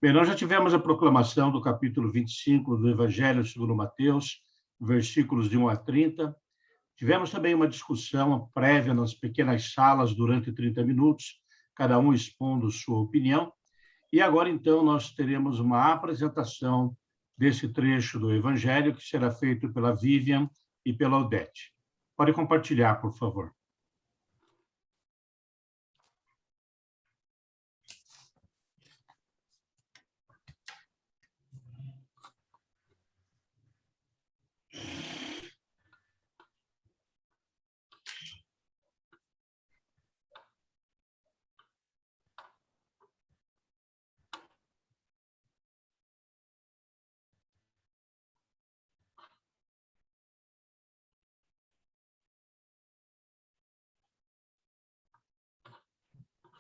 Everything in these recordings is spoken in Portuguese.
Bem, nós já tivemos a proclamação do capítulo 25 do Evangelho segundo Mateus, versículos de 1 a 30. Tivemos também uma discussão prévia nas pequenas salas durante 30 minutos, cada um expondo sua opinião. E agora, então, nós teremos uma apresentação desse trecho do Evangelho, que será feito pela Vivian e pela Odete. Pode compartilhar, por favor.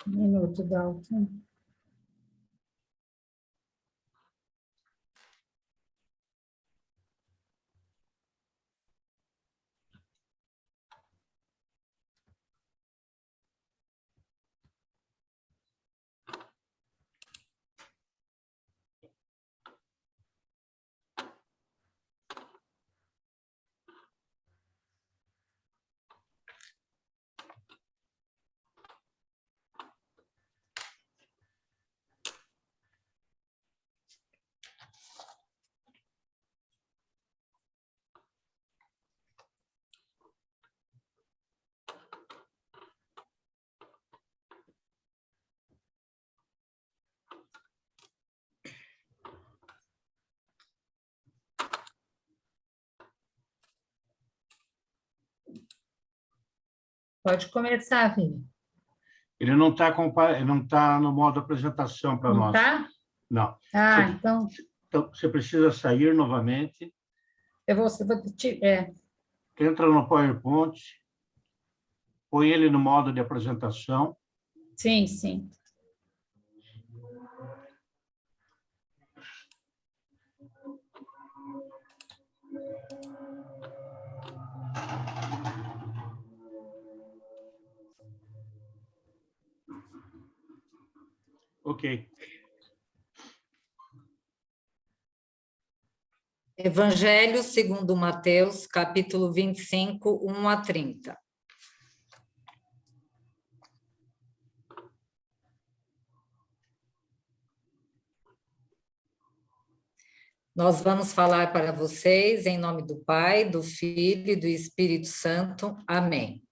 Um minuto, Dalton. Pode começar, Vini. Ele não está no modo apresentação para nós. Não está? Não. Ah, Então, você precisa sair novamente. Eu vou Entra no PowerPoint, põe ele no modo de apresentação. Sim, sim. Ok. Evangelho segundo Mateus, capítulo 25, 1 a 30. Nós vamos falar para vocês em nome do Pai, do Filho e do Espírito Santo. Amém.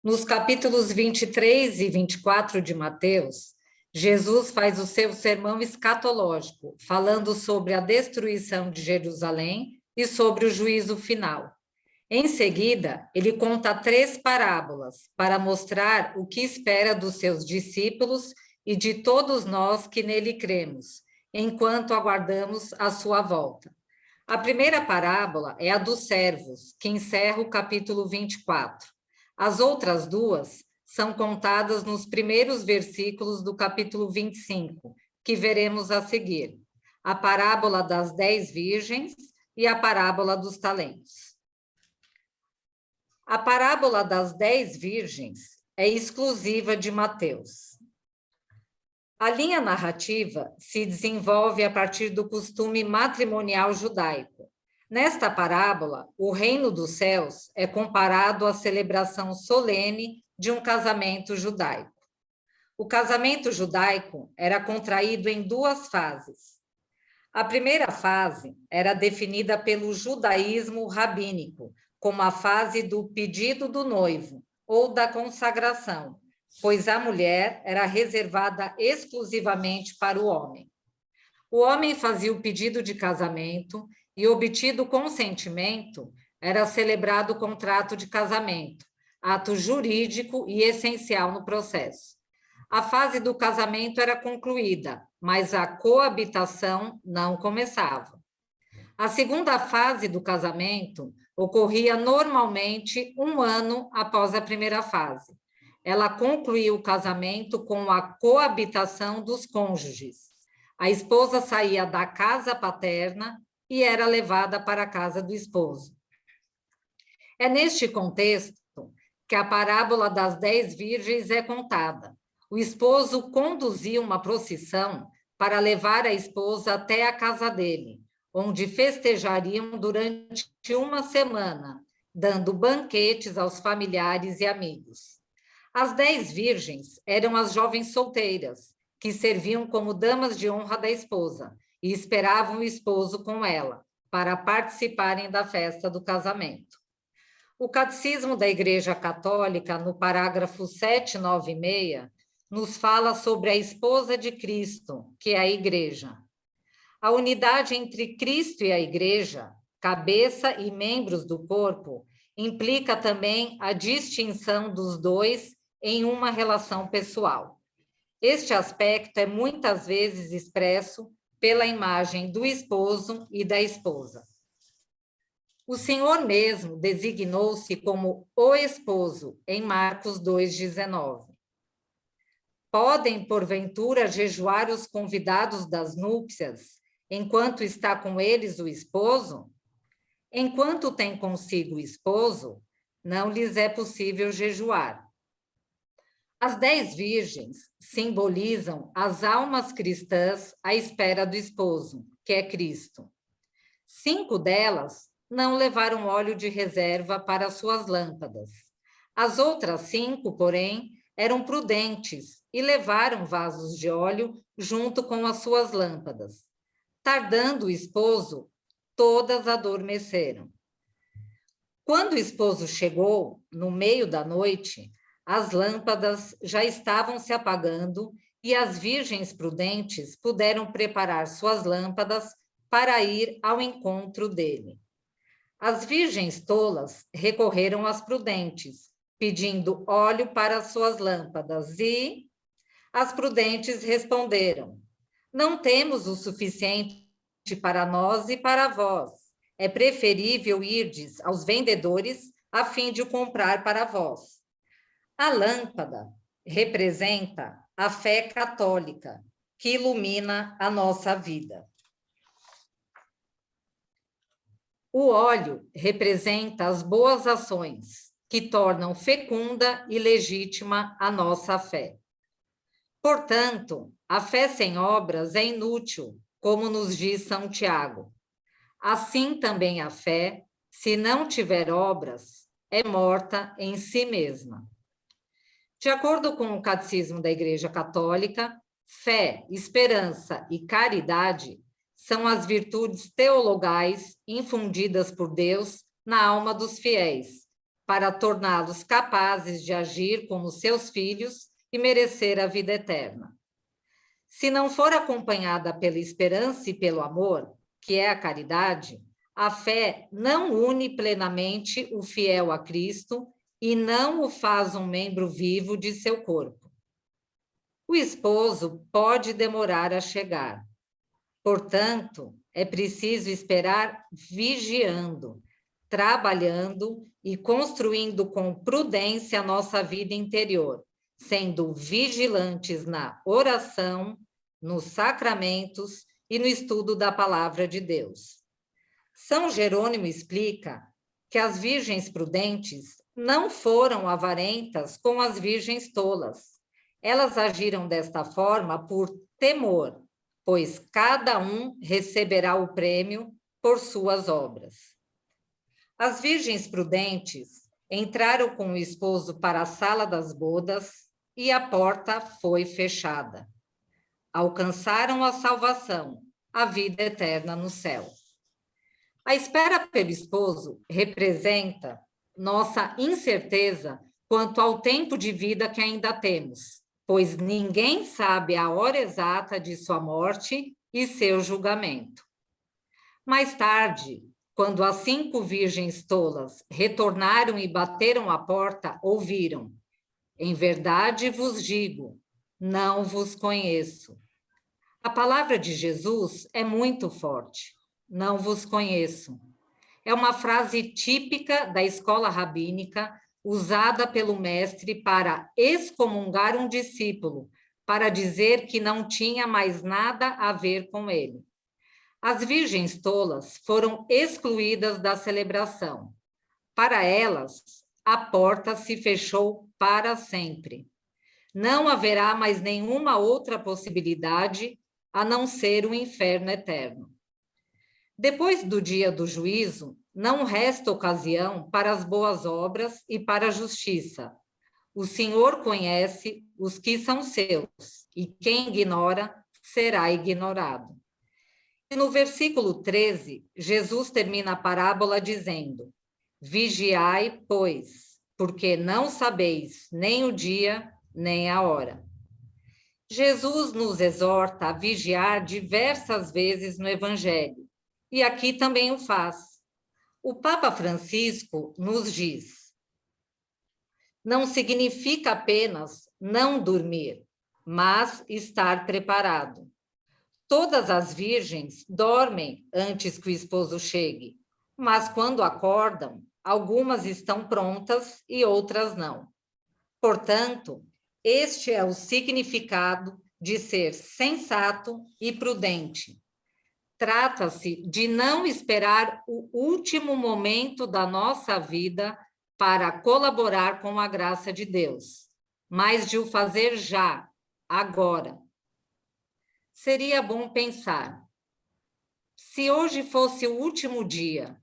Nos capítulos 23 e 24 de Mateus, Jesus faz o seu sermão escatológico, falando sobre a destruição de Jerusalém e sobre o juízo final. Em seguida, ele conta 3 parábolas para mostrar o que espera dos seus discípulos e de todos nós que nele cremos, enquanto aguardamos a sua volta. A primeira parábola é a dos servos, que encerra o capítulo 24. As outras 2 são contadas nos primeiros versículos do capítulo 25, que veremos a seguir. A parábola das 10 virgens e a parábola dos talentos. A parábola das 10 virgens é exclusiva de Mateus. A linha narrativa se desenvolve a partir do costume matrimonial judaico. Nesta parábola, o reino dos céus é comparado à celebração solene de um casamento judaico. O casamento judaico era contraído em 2 fases. A primeira fase era definida pelo judaísmo rabínico, como a fase do pedido do noivo ou da consagração, pois a mulher era reservada exclusivamente para o homem. O homem fazia o pedido de casamento e, obtido o consentimento, era celebrado o contrato de casamento, ato jurídico e essencial no processo. A fase do casamento era concluída, mas a coabitação não começava. A segunda fase do casamento ocorria normalmente 1 ano após a primeira fase. Ela concluía o casamento com a coabitação dos cônjuges. A esposa saía da casa paterna e era levada para a casa do esposo. É neste contexto que a parábola das 10 virgens é contada, o esposo conduzia uma procissão para levar a esposa até a casa dele, onde festejariam durante uma semana, dando banquetes aos familiares e amigos. As 10 virgens eram as jovens solteiras, que serviam como damas de honra da esposa e esperavam o esposo com ela, para participarem da festa do casamento. O Catecismo da Igreja Católica, no parágrafo 796, nos fala sobre a esposa de Cristo, que é a Igreja. A unidade entre Cristo e a Igreja, cabeça e membros do corpo, implica também a distinção dos dois em uma relação pessoal. Este aspecto é muitas vezes expresso pela imagem do esposo e da esposa. O Senhor mesmo designou-se como o esposo em Marcos 2,19. Podem, porventura, jejuar os convidados das núpcias, enquanto está com eles o esposo? Enquanto tem consigo o esposo, não lhes é possível jejuar. As 10 virgens simbolizam as almas cristãs à espera do esposo, que é Cristo. 5 delas não levaram óleo de reserva para suas lâmpadas. As outras 5, porém, eram prudentes e levaram vasos de óleo junto com as suas lâmpadas. Tardando o esposo, todas adormeceram. Quando o esposo chegou, no meio da noite, as lâmpadas já estavam se apagando e as virgens prudentes puderam preparar suas lâmpadas para ir ao encontro dele. As virgens tolas recorreram às prudentes, pedindo óleo para suas lâmpadas, e as prudentes responderam: não temos o suficiente para nós e para vós. É preferível irdes aos vendedores a fim de o comprar para vós. A lâmpada representa a fé católica, que ilumina a nossa vida. O óleo representa as boas ações, que tornam fecunda e legítima a nossa fé. Portanto, a fé sem obras é inútil, como nos diz São Tiago. Assim também a fé, se não tiver obras, é morta em si mesma. De acordo com o Catecismo da Igreja Católica, fé, esperança e caridade são as virtudes teologais infundidas por Deus na alma dos fiéis, para torná-los capazes de agir como seus filhos e merecer a vida eterna. Se não for acompanhada pela esperança e pelo amor, que é a caridade, a fé não une plenamente o fiel a Cristo e não o faz um membro vivo de seu corpo. O esposo pode demorar a chegar. Portanto, é preciso esperar vigiando, trabalhando e construindo com prudência a nossa vida interior, sendo vigilantes na oração, nos sacramentos e no estudo da palavra de Deus. São Jerônimo explica que as virgens prudentes não foram avarentas com as virgens tolas. Elas agiram desta forma por temor, pois cada um receberá o prêmio por suas obras. As virgens prudentes entraram com o esposo para a sala das bodas e a porta foi fechada. Alcançaram a salvação, a vida eterna no céu. A espera pelo esposo representa nossa incerteza quanto ao tempo de vida que ainda temos, pois ninguém sabe a hora exata de sua morte e seu julgamento. Mais tarde, quando as 5 virgens tolas retornaram e bateram à porta, ouviram: em verdade vos digo, não vos conheço. A palavra de Jesus é muito forte. Não vos conheço. É uma frase típica da escola rabínica, usada pelo mestre para excomungar um discípulo, para dizer que não tinha mais nada a ver com ele. As virgens tolas foram excluídas da celebração. Para elas, a porta se fechou para sempre. Não haverá mais nenhuma outra possibilidade a não ser o inferno eterno. Depois do dia do juízo, não resta ocasião para as boas obras e para a justiça. O Senhor conhece os que são seus, e quem ignora será ignorado. E no versículo 13, Jesus termina a parábola dizendo: Vigiai, pois, porque não sabeis nem o dia, nem a hora. Jesus nos exorta a vigiar diversas vezes no Evangelho, e aqui também o faz. O Papa Francisco nos diz: não significa apenas não dormir, mas estar preparado. Todas as virgens dormem antes que o esposo chegue, mas quando acordam, algumas estão prontas e outras não. Portanto, este é o significado de ser sensato e prudente. Trata-se de não esperar o último momento da nossa vida para colaborar com a graça de Deus, mas de o fazer já, agora. Seria bom pensar: se hoje fosse o último dia,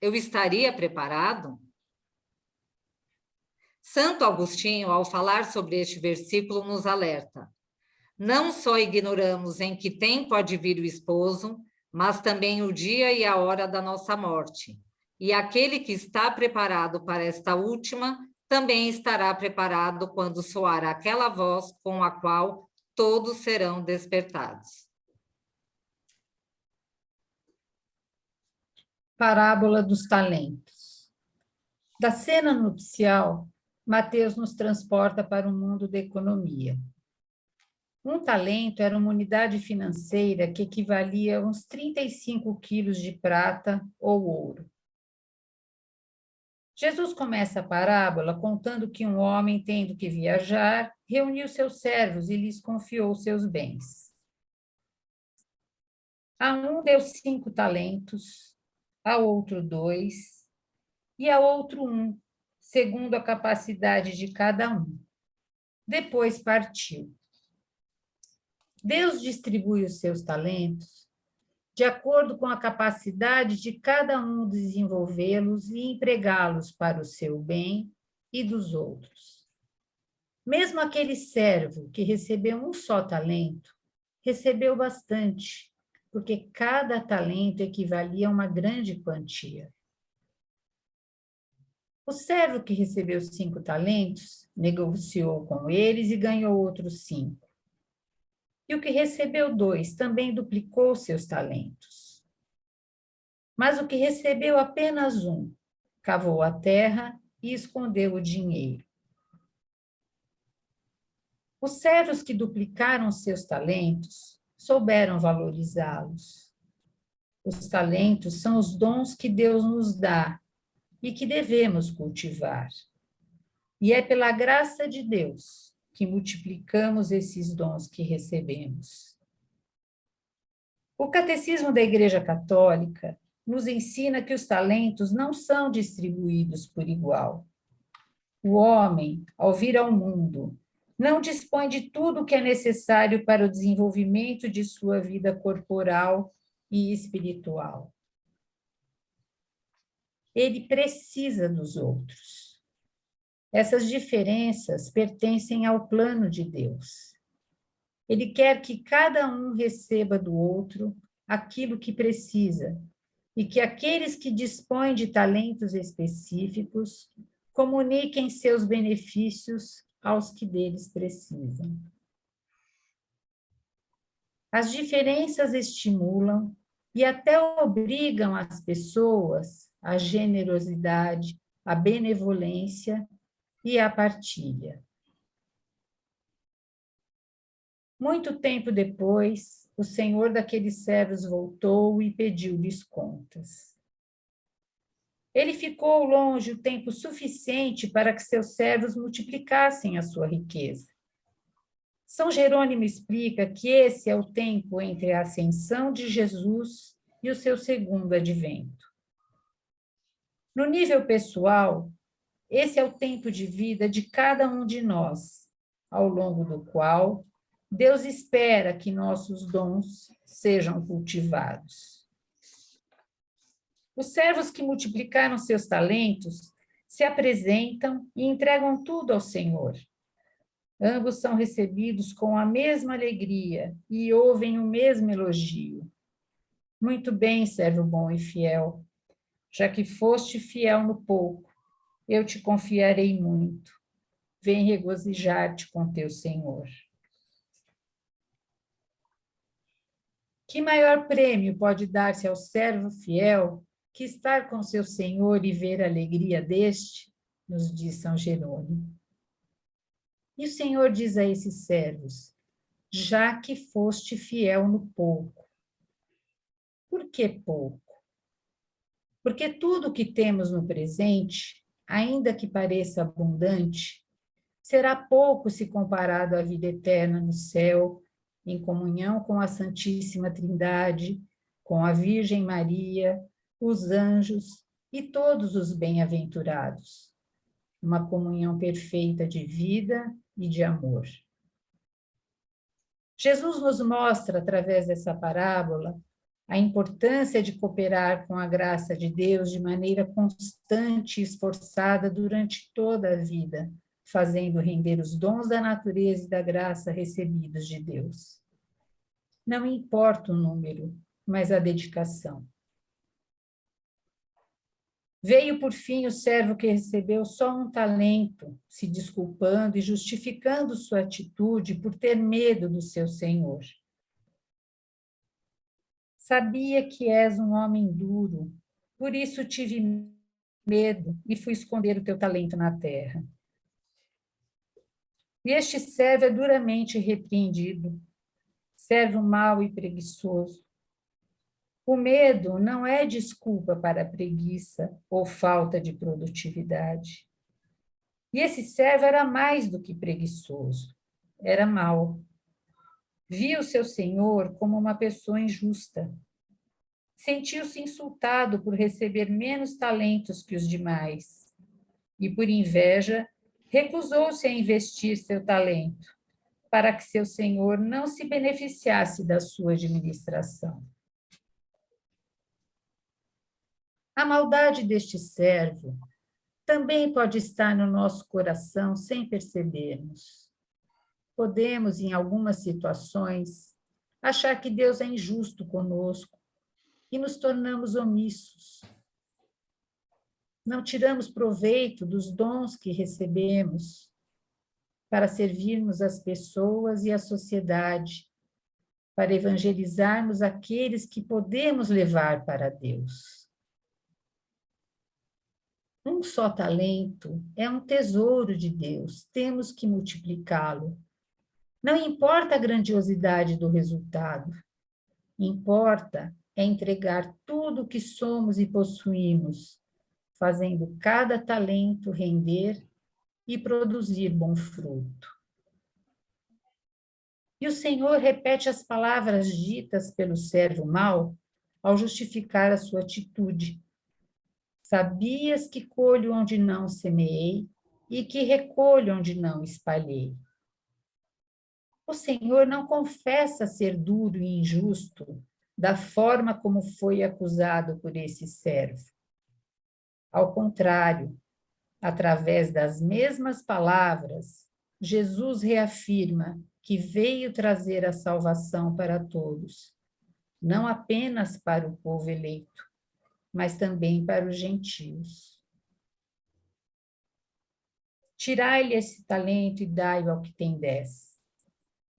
eu estaria preparado? Santo Agostinho, ao falar sobre este versículo, nos alerta: não só ignoramos em que tempo há de vir o esposo, mas também o dia e a hora da nossa morte. E aquele que está preparado para esta última, também estará preparado quando soar aquela voz com a qual todos serão despertados. Parábola dos talentos. Da cena nupcial, Mateus nos transporta para o mundo da economia. Um talento era uma unidade financeira que equivalia a uns 35 quilos de prata ou ouro. Jesus começa a parábola contando que um homem, tendo que viajar, reuniu seus servos e lhes confiou seus bens. A um deu 5 talentos, a outro 2, e a outro 1, segundo a capacidade de cada um. Depois partiu. Deus distribui os seus talentos de acordo com a capacidade de cada um desenvolvê-los e empregá-los para o seu bem e dos outros. Mesmo aquele servo que recebeu um só talento, recebeu bastante, porque cada talento equivalia a uma grande quantia. O servo que recebeu 5 talentos negociou com eles e ganhou outros 5. E o que recebeu 2 também duplicou seus talentos. Mas o que recebeu apenas 1 cavou a terra e escondeu o dinheiro. Os servos que duplicaram seus talentos souberam valorizá-los. Os talentos são os dons que Deus nos dá e que devemos cultivar. E é pela graça de Deus que multiplicamos esses dons que recebemos. O Catecismo da Igreja Católica nos ensina que os talentos não são distribuídos por igual. O homem, ao vir ao mundo, não dispõe de tudo o que é necessário para o desenvolvimento de sua vida corporal e espiritual. Ele precisa dos outros. Essas diferenças pertencem ao plano de Deus. Ele quer que cada um receba do outro aquilo que precisa e que aqueles que dispõem de talentos específicos comuniquem seus benefícios aos que deles precisam. As diferenças estimulam e até obrigam as pessoas à generosidade, à benevolência e a partilha. Muito tempo depois, o senhor daqueles servos voltou e pediu-lhes contas. Ele ficou longe o tempo suficiente para que seus servos multiplicassem a sua riqueza. São Jerônimo explica que esse é o tempo entre a ascensão de Jesus e o seu segundo advento. No nível pessoal, esse é o tempo de vida de cada um de nós, ao longo do qual Deus espera que nossos dons sejam cultivados. Os servos que multiplicaram seus talentos se apresentam e entregam tudo ao Senhor. Ambos são recebidos com a mesma alegria e ouvem o mesmo elogio. Muito bem, servo bom e fiel. Já que foste fiel no pouco, eu te confiarei muito. Vem regozijar-te com teu Senhor. Que maior prêmio pode dar-se ao servo fiel que estar com seu Senhor e ver a alegria deste? Nos diz São Jerônimo. E o Senhor diz a esses servos: já que foste fiel no pouco. Por que pouco? Porque tudo o que temos no presente, ainda que pareça abundante, será pouco se comparado à vida eterna no céu, em comunhão com a Santíssima Trindade, com a Virgem Maria, os anjos e todos os bem-aventurados. Uma comunhão perfeita de vida e de amor. Jesus nos mostra, através dessa parábola, a importância de cooperar com a graça de Deus de maneira constante e esforçada durante toda a vida, fazendo render os dons da natureza e da graça recebidos de Deus. Não importa o número, mas a dedicação. Veio, por fim, o servo que recebeu só um talento, se desculpando e justificando sua atitude por ter medo do seu senhor. Sabia que és um homem duro, por isso tive medo e fui esconder o teu talento na terra. E este servo é duramente repreendido, servo mau e preguiçoso. O medo não é desculpa para a preguiça ou falta de produtividade. E esse servo era mais do que preguiçoso, era mau. Viu seu senhor como uma pessoa injusta. Sentiu-se insultado por receber menos talentos que os demais. E, por inveja, recusou-se a investir seu talento, para que seu senhor não se beneficiasse da sua administração. A maldade deste servo também pode estar no nosso coração sem percebermos. Podemos, em algumas situações, achar que Deus é injusto conosco e nos tornamos omissos. Não tiramos proveito dos dons que recebemos para servirmos as pessoas e a sociedade, para evangelizarmos aqueles que podemos levar para Deus. Um só talento é um tesouro de Deus, temos que multiplicá-lo. Não importa a grandiosidade do resultado, importa é entregar tudo o que somos e possuímos, fazendo cada talento render e produzir bom fruto. E o Senhor repete as palavras ditas pelo servo mau ao justificar a sua atitude. Sabias que colho onde não semeei e que recolho onde não espalhei. O Senhor não confessa ser duro e injusto da forma como foi acusado por esse servo. Ao contrário, através das mesmas palavras, Jesus reafirma que veio trazer a salvação para todos, não apenas para o povo eleito, mas também para os gentios. Tirai-lhe esse talento e dai-o ao que tem 10.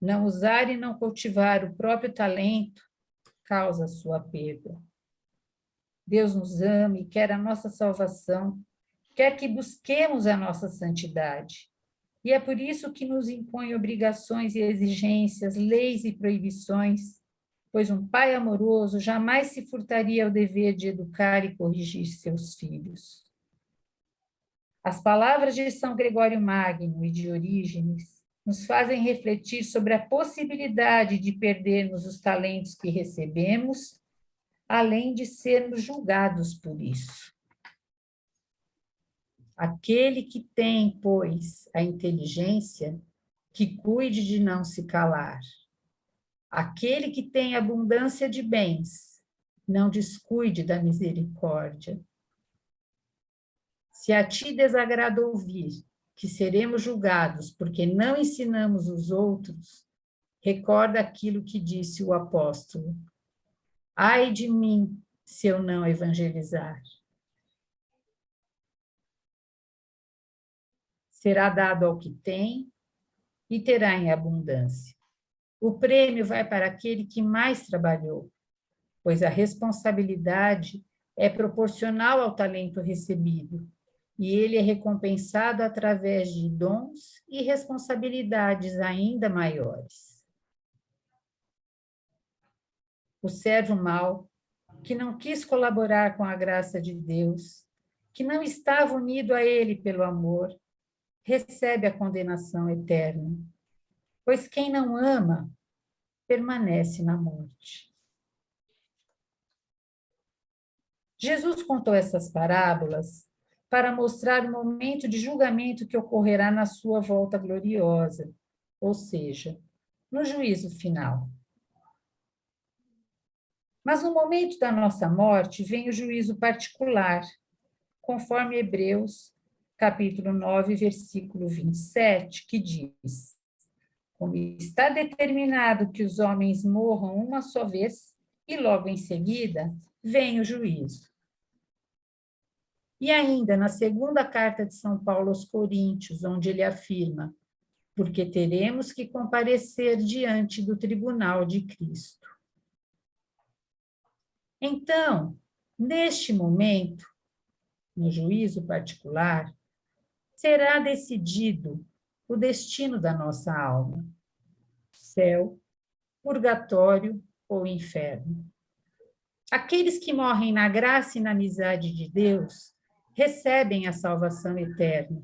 Não usar e não cultivar o próprio talento causa sua perda. Deus nos ama e quer a nossa salvação, quer que busquemos a nossa santidade. E é por isso que nos impõe obrigações e exigências, leis e proibições, pois um pai amoroso jamais se furtaria ao dever de educar e corrigir seus filhos. As palavras de São Gregório Magno e de Orígenes nos fazem refletir sobre a possibilidade de perdermos os talentos que recebemos, além de sermos julgados por isso. Aquele que tem, pois, a inteligência, que cuide de não se calar. Aquele que tem abundância de bens, não descuide da misericórdia. Se a ti desagrada ouvir que seremos julgados porque não ensinamos os outros, recorda aquilo que disse o apóstolo: ai de mim, se eu não evangelizar. Será dado ao que tem e terá em abundância. O prêmio vai para aquele que mais trabalhou, pois a responsabilidade é proporcional ao talento recebido, e ele é recompensado através de dons e responsabilidades ainda maiores. O servo mau, que não quis colaborar com a graça de Deus, que não estava unido a ele pelo amor, recebe a condenação eterna, pois quem não ama permanece na morte. Jesus contou essas parábolas para mostrar o momento de julgamento que ocorrerá na sua volta gloriosa, ou seja, no juízo final. Mas no momento da nossa morte vem o juízo particular, conforme Hebreus, capítulo 9, versículo 27, que diz: como está determinado que os homens morram uma só vez, e logo em seguida vem o juízo. E ainda na segunda carta de São Paulo aos Coríntios, onde ele afirma: porque teremos que comparecer diante do tribunal de Cristo. Então, neste momento, no juízo particular, será decidido o destino da nossa alma: céu, purgatório ou inferno. Aqueles que morrem na graça e na amizade de Deus recebem a salvação eterna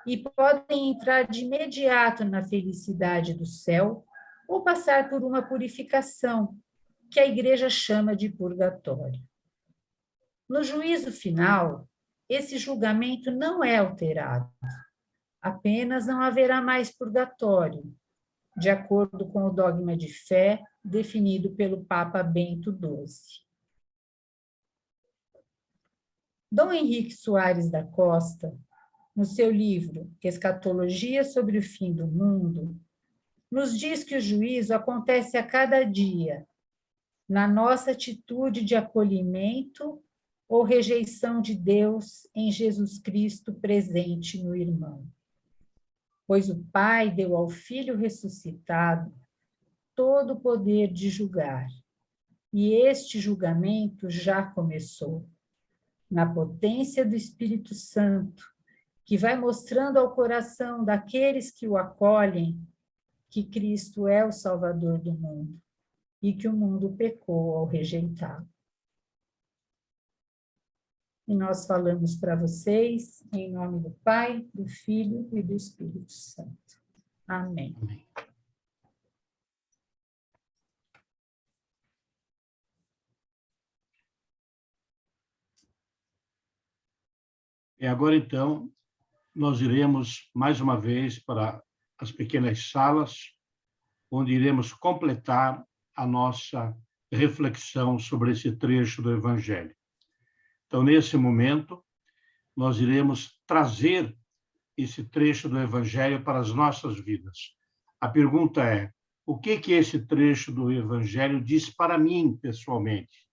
e podem entrar de imediato na felicidade do céu ou passar por uma purificação, que a Igreja chama de purgatório. No juízo final, esse julgamento não é alterado, apenas não haverá mais purgatório, de acordo com o dogma de fé definido pelo Papa Bento XII. Dom Henrique Soares da Costa, no seu livro Escatologia sobre o Fim do Mundo, nos diz que o juízo acontece a cada dia, na nossa atitude de acolhimento ou rejeição de Deus em Jesus Cristo presente no irmão. Pois o Pai deu ao Filho ressuscitado todo o poder de julgar, e este julgamento já começou, na potência do Espírito Santo, que vai mostrando ao coração daqueles que o acolhem que Cristo é o Salvador do mundo e que o mundo pecou ao rejeitá-lo. E nós falamos para vocês, em nome do Pai, do Filho e do Espírito Santo. Amém. Amém. E agora, então, nós iremos mais uma vez para as pequenas salas, onde iremos completar a nossa reflexão sobre esse trecho do Evangelho. Então, nesse momento, nós iremos trazer esse trecho do Evangelho para as nossas vidas. A pergunta é: o que esse trecho do Evangelho diz para mim, pessoalmente?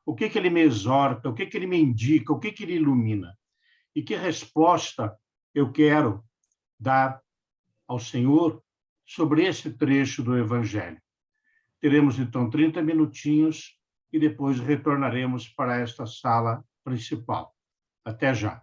O que ele me exorta? O que ele me indica? O que ele ilumina? E que resposta eu quero dar ao Senhor sobre esse trecho do Evangelho? Teremos, então, 30 minutinhos e depois retornaremos para esta sala principal. Até já.